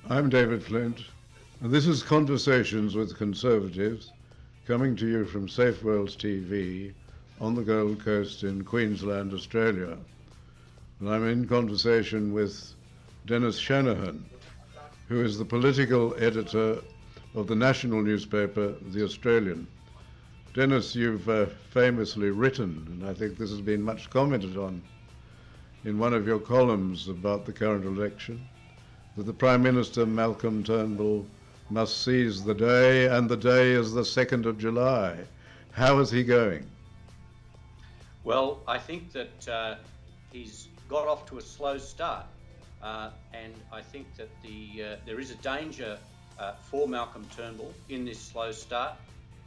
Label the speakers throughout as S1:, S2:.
S1: I'm David Flint, and this is Conversations with Conservatives, coming to you from Safe Worlds TV on the Gold Coast in Queensland, Australia. And I'm in conversation with Dennis Shanahan, who is the political editor of the national newspaper, The Australian. Dennis, you've famously written, and I think this has been much commented on in one of your columns about the current election, that the Prime Minister, Malcolm Turnbull, must seize the day, and the day is the 2nd of July. How is he going?
S2: Well, I think that he's got off to a slow start, and I think that there is a danger for Malcolm Turnbull in this slow start,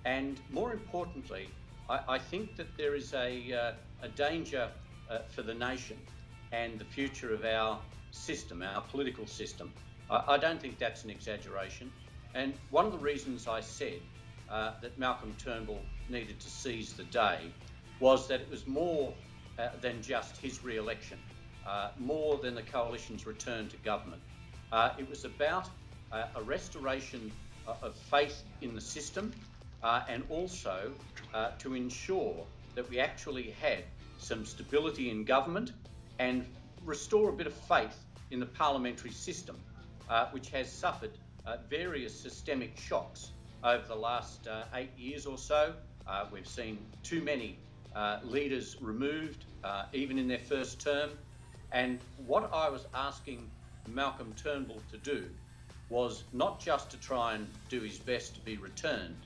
S2: and more importantly, I think that there is a danger for the nation and the future of our system, our political system. I don't think that's an exaggeration. And one of the reasons I said that Malcolm Turnbull needed to seize the day was that it was more than just his re-election, more than the coalition's return to government. It was about a restoration of faith in the system and also to ensure that we actually had some stability in government and restore a bit of faith in the parliamentary system, which has suffered various systemic shocks over the last 8 years or so. We've seen too many leaders removed, even in their first term. And what I was asking Malcolm Turnbull to do was not just to try and do his best to be returned,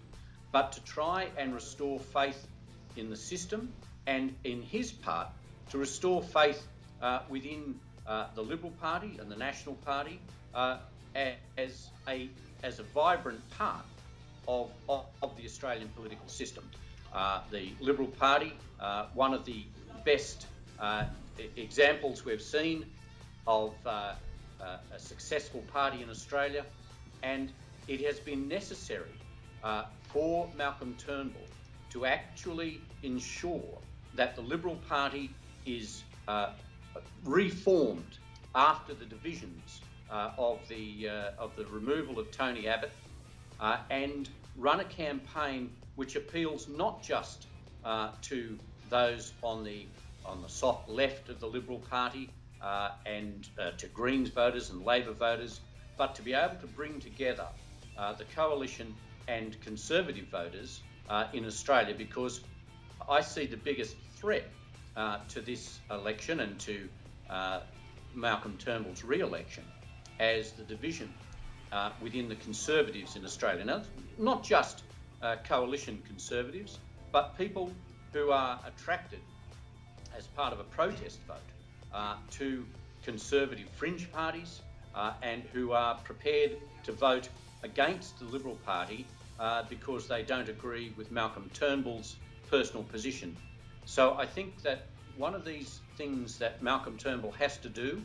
S2: but to try and restore faith in the system, and in his part, to restore faith within the Liberal Party and the National Party as a vibrant part of the Australian political system. The Liberal Party, one of the best examples we've seen of a successful party in Australia, and it has been necessary for Malcolm Turnbull to actually ensure that the Liberal Party is reformed after the divisions of the removal of Tony Abbott, and run a campaign which appeals not just to those on the soft left of the Liberal Party and to Greens voters and Labor voters, but to be able to bring together the coalition and Conservative voters in Australia, because I see the biggest threat to this election and to Malcolm Turnbull's re-election as the division within the Conservatives in Australia. Now, not just coalition Conservatives, but people who are attracted as part of a protest vote to Conservative fringe parties and who are prepared to vote against the Liberal Party because they don't agree with Malcolm Turnbull's personal position. So I think that one of these things that Malcolm Turnbull has to do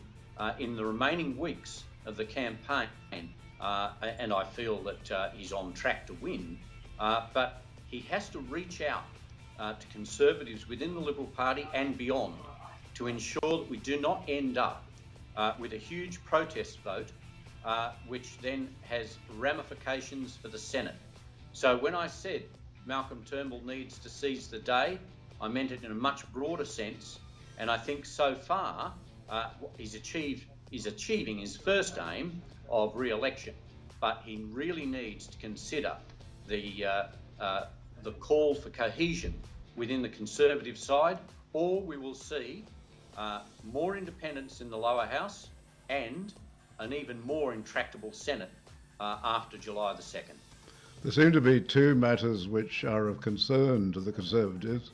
S2: in the remaining weeks of the campaign, and I feel that he's on track to win, but he has to reach out to Conservatives within the Liberal Party and beyond to ensure that we do not end up with a huge protest vote, which then has ramifications for the Senate. So when I said Malcolm Turnbull needs to seize the day, I meant it in a much broader sense, and I think so far he's achieving his first aim of re-election, but he really needs to consider the call for cohesion within the Conservative side, or we will see more independence in the lower house and an even more intractable Senate after July the 2nd.
S1: There seem to be two matters which are of concern to the Conservatives.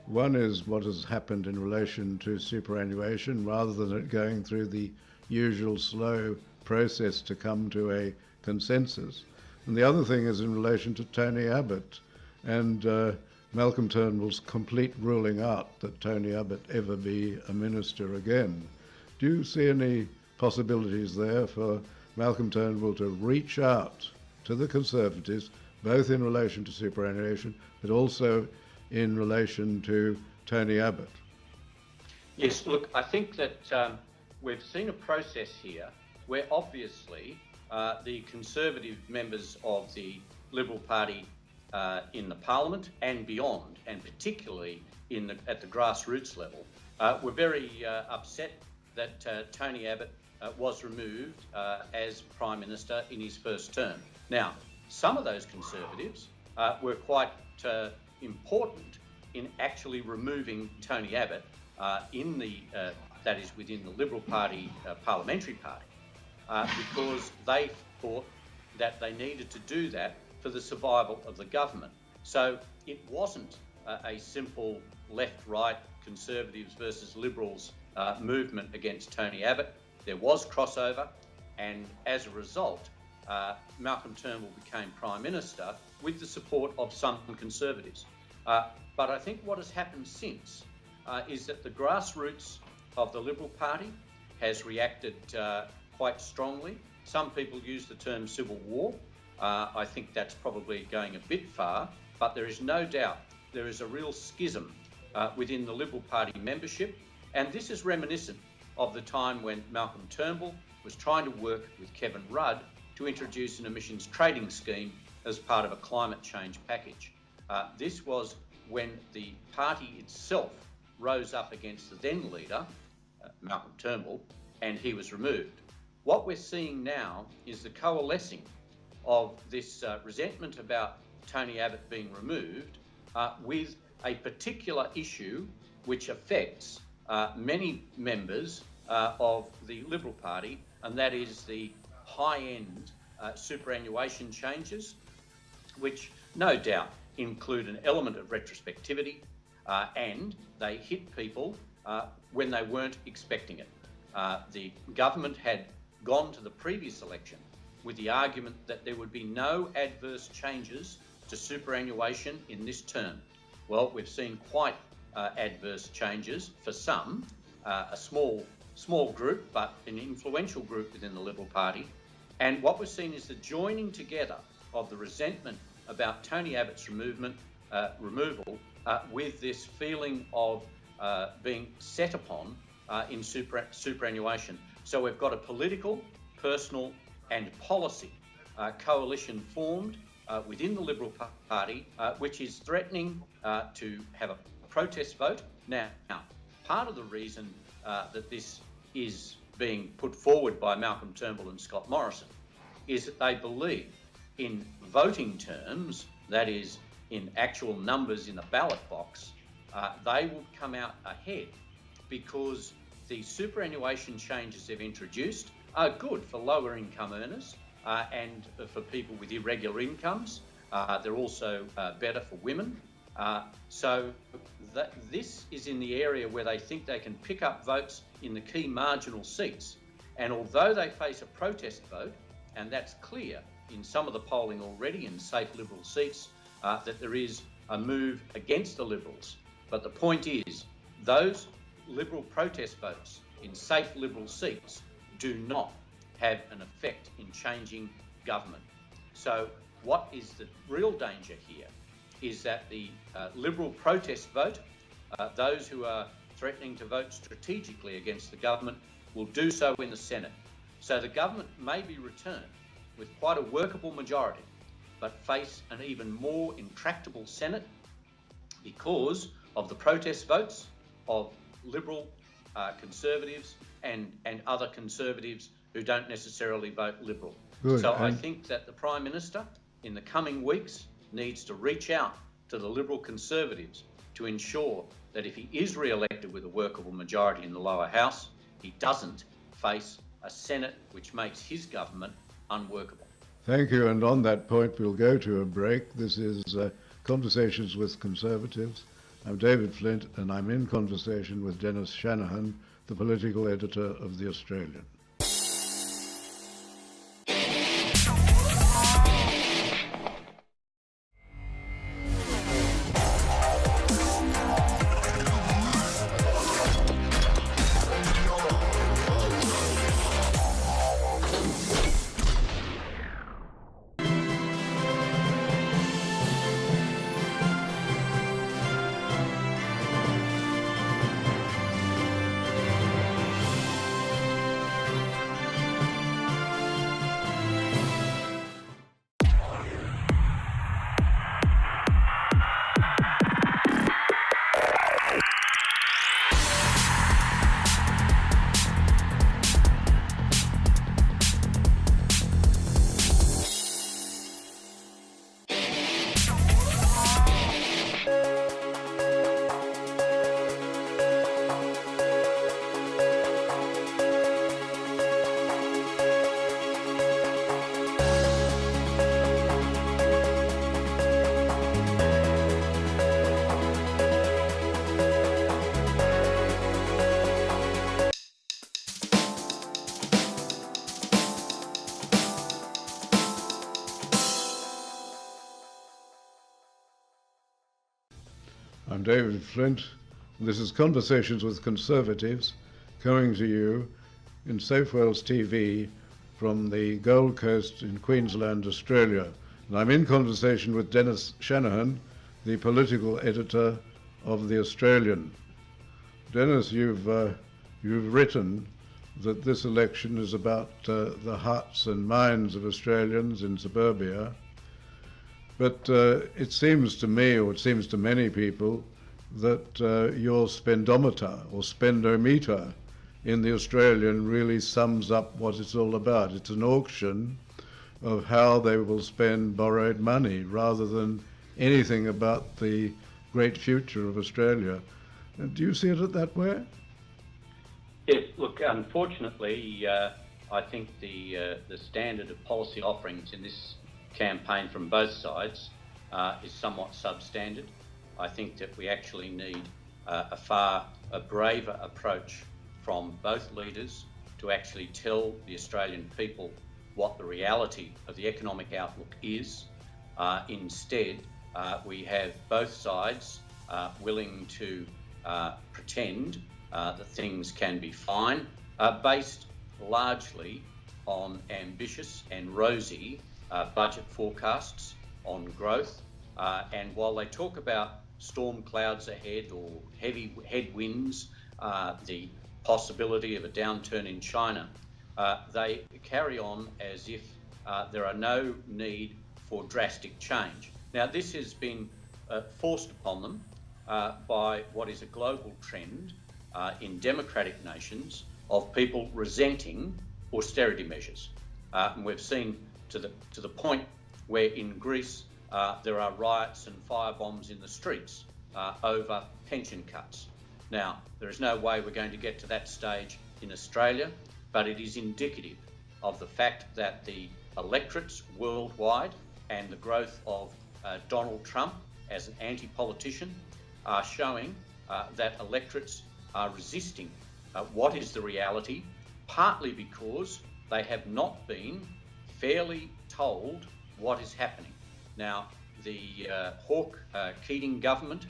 S1: One is what has happened in relation to superannuation, rather than it going through the usual slow process to come to a consensus. And the other thing is in relation to Tony Abbott and Malcolm Turnbull's complete ruling out that Tony Abbott ever be a minister again. Do you see any possibilities there for Malcolm Turnbull to reach out to the Conservatives, both in relation to superannuation, but also in relation to Tony Abbott?
S2: Yes, look, I think that we've seen a process here where obviously the Conservative members of the Liberal Party in the Parliament and beyond, and particularly at the grassroots level, were very upset that Tony Abbott was removed as Prime Minister in his first term. Now, some of those Conservatives were quite important in actually removing Tony Abbott that is within the Liberal Party parliamentary party, because they thought that they needed to do that for the survival of the government. So it wasn't a simple left-right Conservatives versus Liberals movement against Tony Abbott. There was crossover, and as a result, Malcolm Turnbull became Prime Minister with the support of some Conservatives. But I think what has happened since is that the grassroots of the Liberal Party has reacted quite strongly. Some people use the term civil war. I think that's probably going a bit far, but there is no doubt there is a real schism within the Liberal Party membership, and this is reminiscent of the time when Malcolm Turnbull was trying to work with Kevin Rudd to introduce an emissions trading scheme as part of a climate change package. This was when the party itself rose up against the then leader, Malcolm Turnbull, and he was removed. What we're seeing now is the coalescing of this resentment about Tony Abbott being removed with a particular issue which affects many members of the Liberal Party, and that is the high-end superannuation changes, which no doubt include an element of retrospectivity, and they hit people when they weren't expecting it. The government had gone to the previous election with the argument that there would be no adverse changes to superannuation in this term. Well, we've seen quite adverse changes for some, a small group, but an influential group within the Liberal Party. And what we've seen is the joining together of the resentment about Tony Abbott's removal with this feeling of being set upon in superannuation. So we've got a political, personal and policy coalition formed within the Liberal Party, which is threatening to have a protest vote. Now, part of the reason that this is being put forward by Malcolm Turnbull and Scott Morrison is that they believe in voting terms, that is, in actual numbers in the ballot box, they will come out ahead because the superannuation changes they've introduced are good for lower income earners and for people with irregular incomes. They're also better for women. So this is in the area where they think they can pick up votes in the key marginal seats. And although they face a protest vote, and that's clear in some of the polling already in safe Liberal seats, that there is a move against the Liberals. But the point is, those Liberal protest votes in safe Liberal seats do not have an effect in changing government. So what is the real danger here is that the Liberal protest vote, those who are threatening to vote strategically against the government, will do so in the Senate. So the government may be returned with quite a workable majority, but face an even more intractable Senate because of the protest votes of Liberal Conservatives and other Conservatives who don't necessarily vote Liberal.
S1: Good.
S2: So I think that the Prime Minister in the coming weeks needs to reach out to the Liberal Conservatives to ensure that if he is re-elected with a workable majority in the lower house, he doesn't face a Senate which makes his government unworkable.
S1: Thank you. And on that point, we'll go to a break. This is Conversations with Conservatives. I'm David Flint, and I'm in conversation with Dennis Shanahan, the political editor of The Australian. I'm David Flint. This is Conversations with Conservatives, coming to you in Safe Wales TV from the Gold Coast in Queensland, Australia. And I'm in conversation with Dennis Shanahan, the political editor of The Australian. Dennis, you've written that this election is about the hearts and minds of Australians in suburbia. But it seems to me, or it seems to many people, that your spendometer or spendometer in The Australian really sums up what it's all about. It's an auction of how they will spend borrowed money rather than anything about the great future of Australia. Do you see it that way?
S2: Yes, look, unfortunately, I think the standard of policy offerings in this campaign from both sides is somewhat substandard. I think that we actually need a braver approach from both leaders to actually tell the Australian people what the reality of the economic outlook is. Instead, we have both sides willing to pretend that things can be fine, based largely on ambitious and rosy budget forecasts on growth. And while they talk about storm clouds ahead or heavy headwinds, the possibility of a downturn in China, they carry on as if there are no need for drastic change. Now, this has been forced upon them by what is a global trend in democratic nations of people resenting austerity measures. And we've seen to the point where in Greece there are riots and firebombs in the streets over pension cuts. Now, there is no way we're going to get to that stage in Australia, but it is indicative of the fact that the electorates worldwide and the growth of Donald Trump as an anti-politician are showing that electorates are resisting what is the reality, partly because they have not been fairly told what is happening. Now, the Hawke-Keating government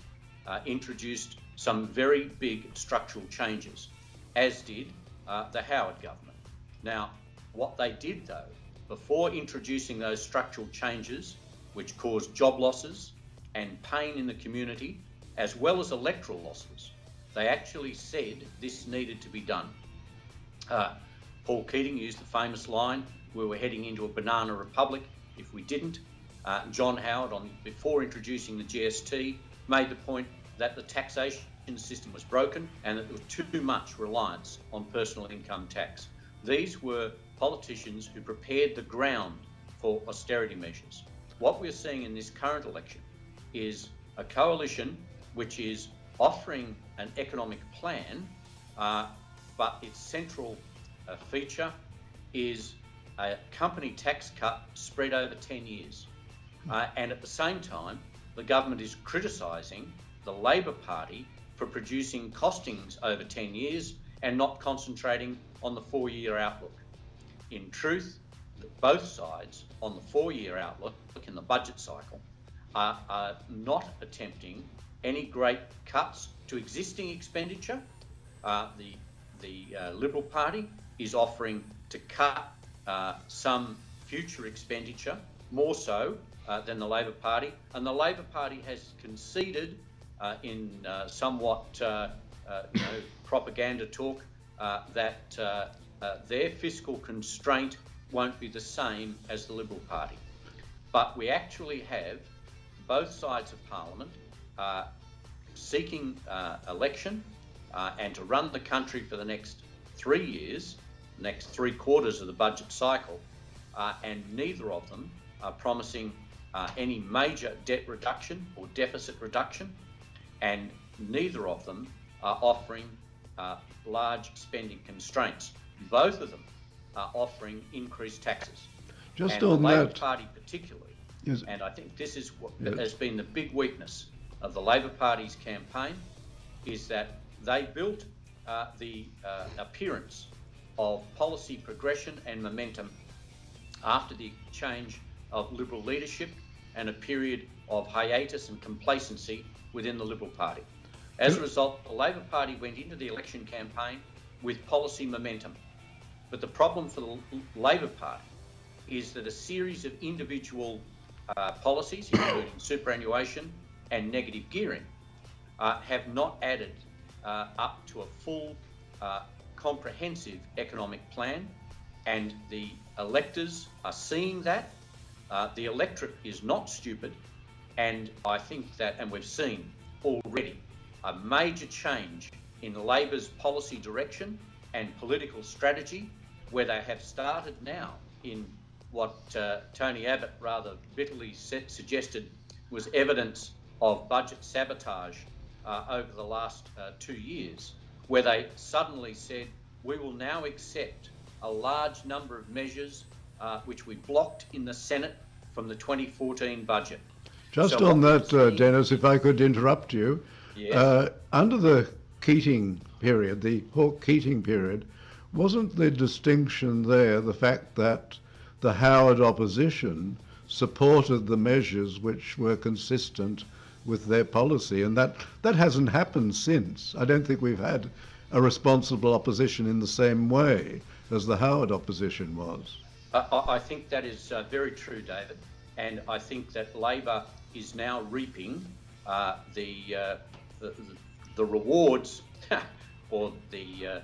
S2: introduced some very big structural changes, as did the Howard government. Now, what they did, though, before introducing those structural changes, which caused job losses and pain in the community, as well as electoral losses, they actually said this needed to be done. Paul Keating used the famous line, "We were heading into a banana republic if we didn't." John Howard, before introducing the GST, made the point that the taxation system was broken and that there was too much reliance on personal income tax. These were politicians who prepared the ground for austerity measures. What we're seeing in this current election is a coalition which is offering an economic plan, but its central feature is a company tax cut spread over 10 years. And at the same time, the government is criticising the Labor Party for producing costings over 10 years and not concentrating on the 4-year outlook. In truth, both sides on the 4-year outlook in the budget cycle are not attempting any great cuts to existing expenditure. The Liberal Party is offering to cut some future expenditure, more so than the Labor Party, and the Labor Party has conceded in somewhat propaganda talk that their fiscal constraint won't be the same as the Liberal Party. But we actually have both sides of Parliament seeking election and to run the country for the next 3 years, next 3/4 of the budget cycle, and neither of them are promising any major debt reduction or deficit reduction, and neither of them are offering large spending constraints. Both of them are offering increased taxes.
S1: Just
S2: and
S1: on
S2: the Labor
S1: that,
S2: Party particularly,
S1: yes.
S2: And I think this is what
S1: Yes.
S2: has been the big weakness of the Labor Party's campaign, is that they built the appearance of policy progression and momentum after the change of Liberal leadership and a period of hiatus and complacency within the Liberal Party. As a result, the Labor Party went into the election campaign with policy momentum. But the problem for the Labor Party is that a series of individual policies, including superannuation and negative gearing, have not added up to a full, comprehensive economic plan, and the electors are seeing that. The electorate is not stupid, and I think that, and we've seen already a major change in Labor's policy direction and political strategy, where they have started now in what Tony Abbott rather bitterly suggested was evidence of budget sabotage over the last 2 years, where they suddenly said, we will now accept a large number of measures which we blocked in the Senate from the 2014 budget.
S1: Just on that, Dennis, if I could interrupt you.
S2: Yes.
S1: Under the Keating period, the Hawke-Keating period, wasn't the distinction there the fact that the Howard opposition supported the measures which were consistent with their policy? And that hasn't happened since. I don't think we've had a responsible opposition in the same way as the Howard opposition was.
S2: I think that is very true, David. And I think that Labor is now reaping the rewards or the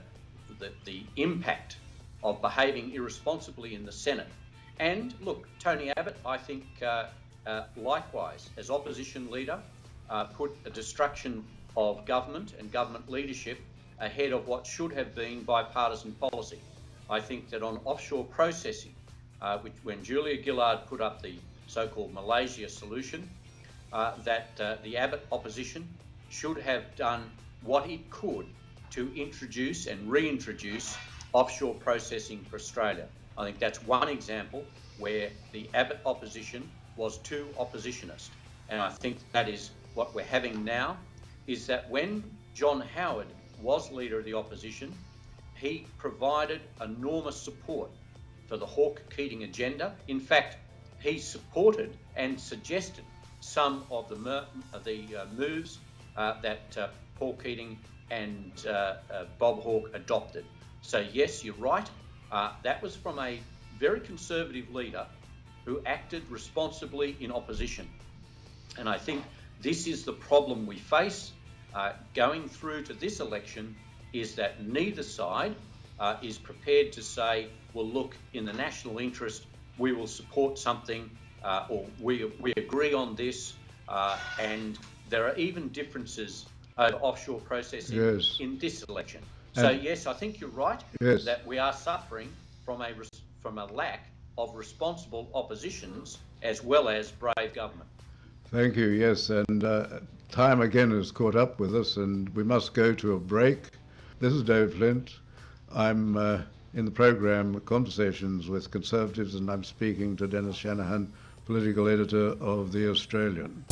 S2: impact of behaving irresponsibly in the Senate. And look, Tony Abbott, I think, likewise, as opposition leader, put a destruction of government and government leadership ahead of what should have been bipartisan policy. I think that on offshore processing, when Julia Gillard put up the so-called Malaysia solution, that the Abbott opposition should have done what it could to introduce and reintroduce offshore processing for Australia. I think that's one example where the Abbott opposition was too oppositionist. And I think that is what we're having now, is that when John Howard was leader of the opposition, he provided enormous support for the Hawke-Keating agenda. In fact, he supported and suggested some of the moves that Paul Keating and Bob Hawke adopted. So yes, you're right. That was from a very conservative leader who acted responsibly in opposition. And I think this is the problem we face going through to this election, is that neither side is prepared to say, well, look, in the national interest, we will support something, or we agree on this, and there are even differences over offshore processing in this election. So yes, I think you're right that we are suffering from a lack of responsible oppositions as well as brave government.
S1: Thank you. Yes, and time again has caught up with us, and we must go to a break. This is David Flint. I'm in the program Conversations with Conservatives, and I'm speaking to Dennis Shanahan, political editor of The Australian.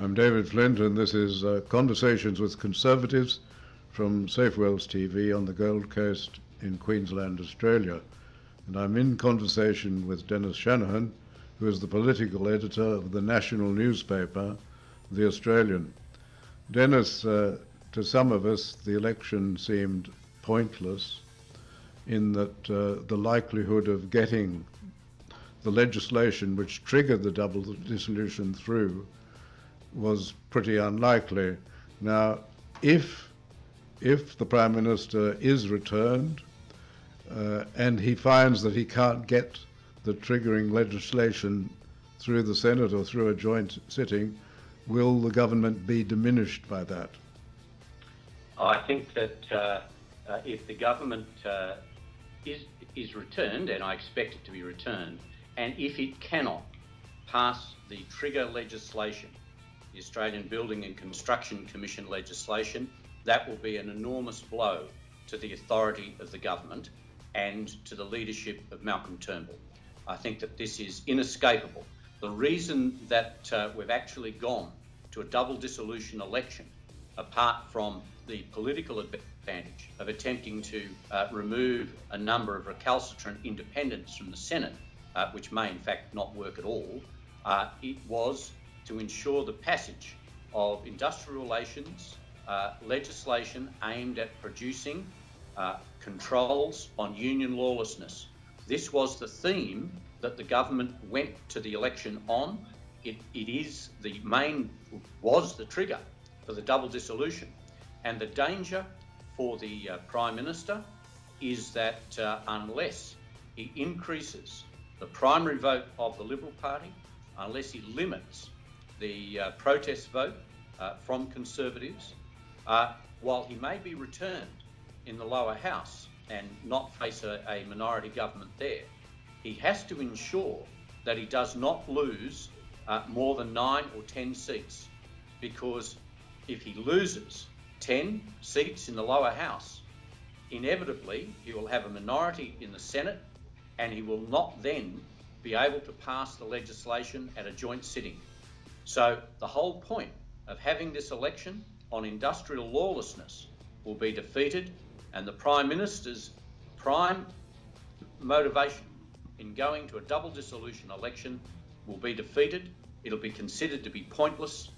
S1: I'm David Flint, and this is Conversations with Conservatives from Safe Wells TV on the Gold Coast in Queensland, Australia. And I'm in conversation with Dennis Shanahan, who is the political editor of the national newspaper, The Australian. Dennis, to some of us, the election seemed pointless in that the likelihood of getting the legislation which triggered the double dissolution through was pretty unlikely. Now, if the Prime Minister is returned and he finds that he can't get the triggering legislation through the Senate or through a joint sitting, will the government be diminished by that?
S2: I think that if the government is returned, and I expect it to be returned, and if it cannot pass the trigger legislation, the Australian Building and Construction Commission legislation, that will be an enormous blow to the authority of the government and to the leadership of Malcolm Turnbull. I think that this is inescapable. The reason that we've actually gone to a double dissolution election, apart from the political advantage of attempting to remove a number of recalcitrant independents from the Senate, which may in fact not work at all, it was to ensure the passage of industrial relations legislation aimed at producing controls on union lawlessness. This was the theme that the government went to the election on. It was the trigger for the double dissolution. And the danger for the Prime Minister is that unless he increases the primary vote of the Liberal Party, unless he limits the protest vote from Conservatives, while he may be returned in the lower house and not face a minority government there, he has to ensure that he does not lose more than 9 or 10 seats, because if he loses 10 seats in the lower house, inevitably he will have a minority in the Senate and he will not then be able to pass the legislation at a joint sitting. So the whole point of having this election on industrial lawlessness will be defeated, and the Prime Minister's prime motivation in going to a double dissolution election will be defeated. It'll be considered to be pointless,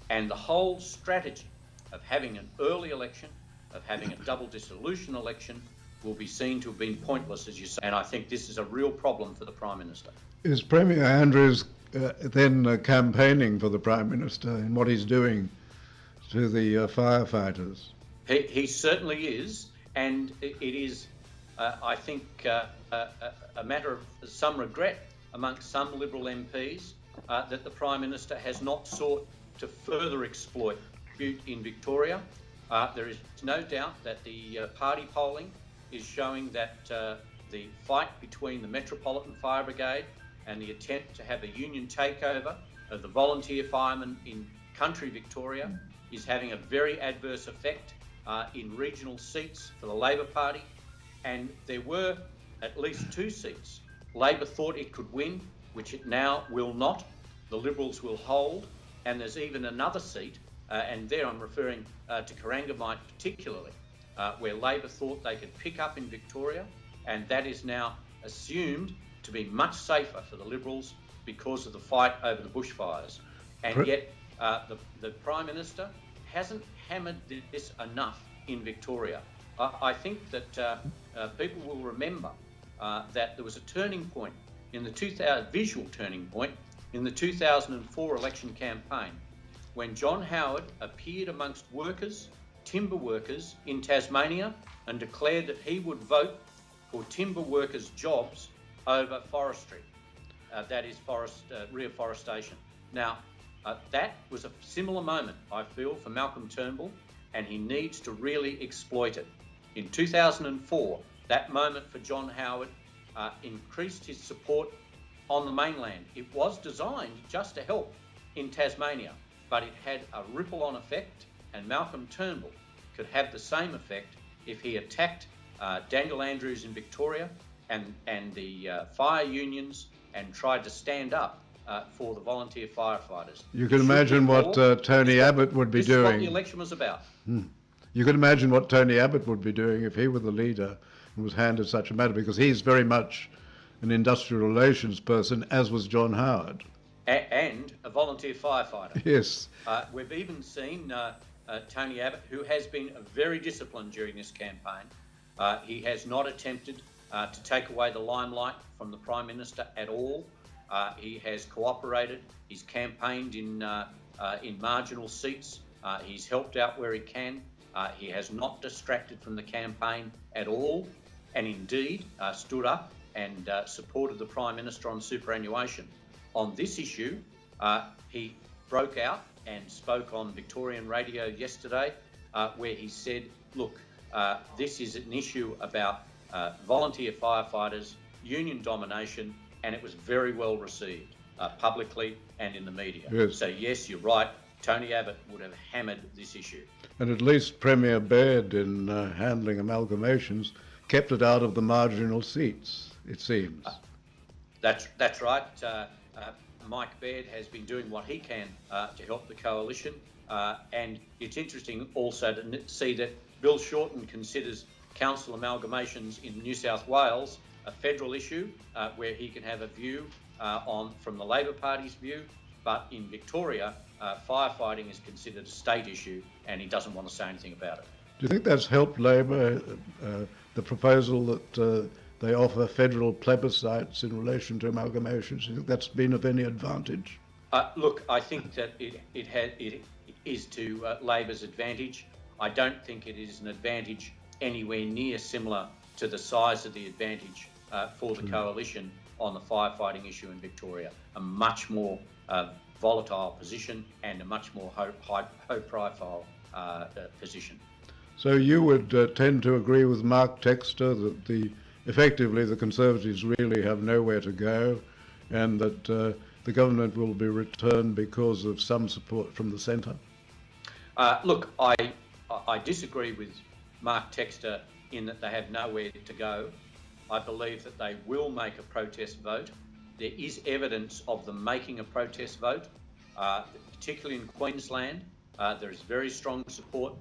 S2: and the whole strategy of having an early election, of having a double dissolution election, will be seen to have been pointless, as you say. And I think this is a real problem for the Prime Minister.
S1: Is Premier Andrews then campaigning for the Prime Minister in what he's doing to the firefighters?
S2: He certainly is, and it is, I think, a matter of some regret amongst some Liberal MPs that the Prime Minister has not sought to further exploit in Victoria. There is no doubt that the party polling is showing that the fight between the Metropolitan Fire Brigade and the attempt to have a union takeover of the volunteer firemen in country Victoria is having a very adverse effect in regional seats for the Labor Party. And there were at least 2 seats Labor thought it could win, which it now will not. The Liberals will hold. And there's even another seat, and there I'm referring to Corangamite particularly, where Labor thought they could pick up in Victoria, and that is now assumed to be much safer for the Liberals because of the fight over the bushfires. And yet the Prime Minister hasn't hammered this enough in Victoria. I think that people will remember that there was a turning point in the visual turning point in the 2004 election campaign, when John Howard appeared amongst workers, timber workers in Tasmania, and declared that he would vote for timber workers' jobs over forestry, that is reforestation. Now, that was a similar moment, I feel, for Malcolm Turnbull, and he needs to really exploit it. In 2004, that moment for John Howard increased his support on the mainland. It was designed just to help in Tasmania, but it had a ripple-on effect, and Malcolm Turnbull could have the same effect if he attacked Daniel Andrews in Victoria and the fire unions and tried to stand up for the volunteer firefighters.
S1: You can imagine what Tony Abbott would be doing.
S2: This is what the election was about.
S1: You can imagine what Tony Abbott would be doing if he were the leader and was handed such a matter, because he's very much an industrial relations person, as was John Howard.
S2: And a volunteer firefighter.
S1: Yes.
S2: We've even seen Tony Abbott, who has been very disciplined during this campaign. He has not attempted to take away the limelight from the Prime Minister at all. He has cooperated. He's campaigned in marginal seats. He's helped out where he can. He has not distracted from the campaign at all, and indeed stood up and supported the Prime Minister on superannuation. On this issue, he broke out and spoke on Victorian radio yesterday, where he said, look, this is an issue about volunteer firefighters, union domination, and it was very well received publicly and in the media.
S1: Yes.
S2: So yes, you're right, Tony Abbott would have hammered this issue.
S1: And at least Premier Baird, in handling amalgamations, kept it out of the marginal seats, it seems.
S2: That's right. Mike Baird has been doing what he can to help the coalition, and it's interesting also to see that Bill Shorten considers council amalgamations in New South Wales a federal issue where he can have a view from the Labor Party's view, but in Victoria, firefighting is considered a state issue and he doesn't want to say anything about it.
S1: Do you think that's helped Labor, the proposal that they offer federal plebiscites in relation to amalgamations? Do you think that's been of any advantage?
S2: Look, I think that it is to Labor's advantage. I don't think it is an advantage anywhere near similar to the size of the advantage for the coalition on the firefighting issue in Victoria. A much more volatile position and a much more high-profile position.
S1: So you would tend to agree with Mark Textor that effectively the Conservatives really have nowhere to go, and that the government will be returned because of some support from the centre?
S2: Look, I disagree with Mark Textor in that they have nowhere to go. I believe that they will make a protest vote. There is evidence of them making a protest vote, particularly in Queensland. There is very strong support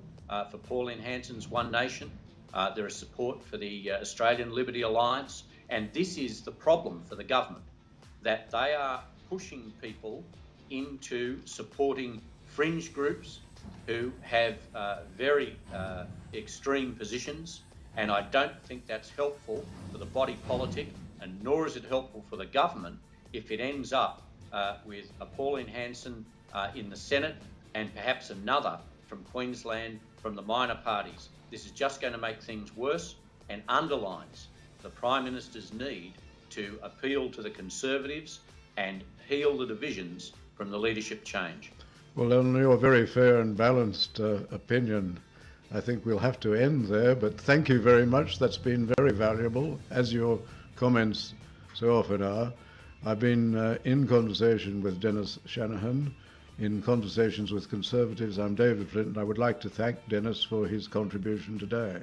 S2: for Pauline Hanson's One Nation. There is support for the Australian Liberty Alliance. And this is the problem for the government, that they are pushing people into supporting fringe groups who have very extreme positions. And I don't think that's helpful for the body politic, and nor is it helpful for the government if it ends up with a Pauline Hanson in the Senate and perhaps another from Queensland from the minor parties. This is just going to make things worse and underlines the Prime Minister's need to appeal to the Conservatives and heal the divisions from the leadership change.
S1: Well, on your very fair and balanced opinion, I think we'll have to end there, but thank you very much. That's been very valuable, as your comments so often are. I've been in conversation with Dennis Shanahan, in Conversations with Conservatives. I'm David Flint, and I would like to thank Dennis for his contribution today.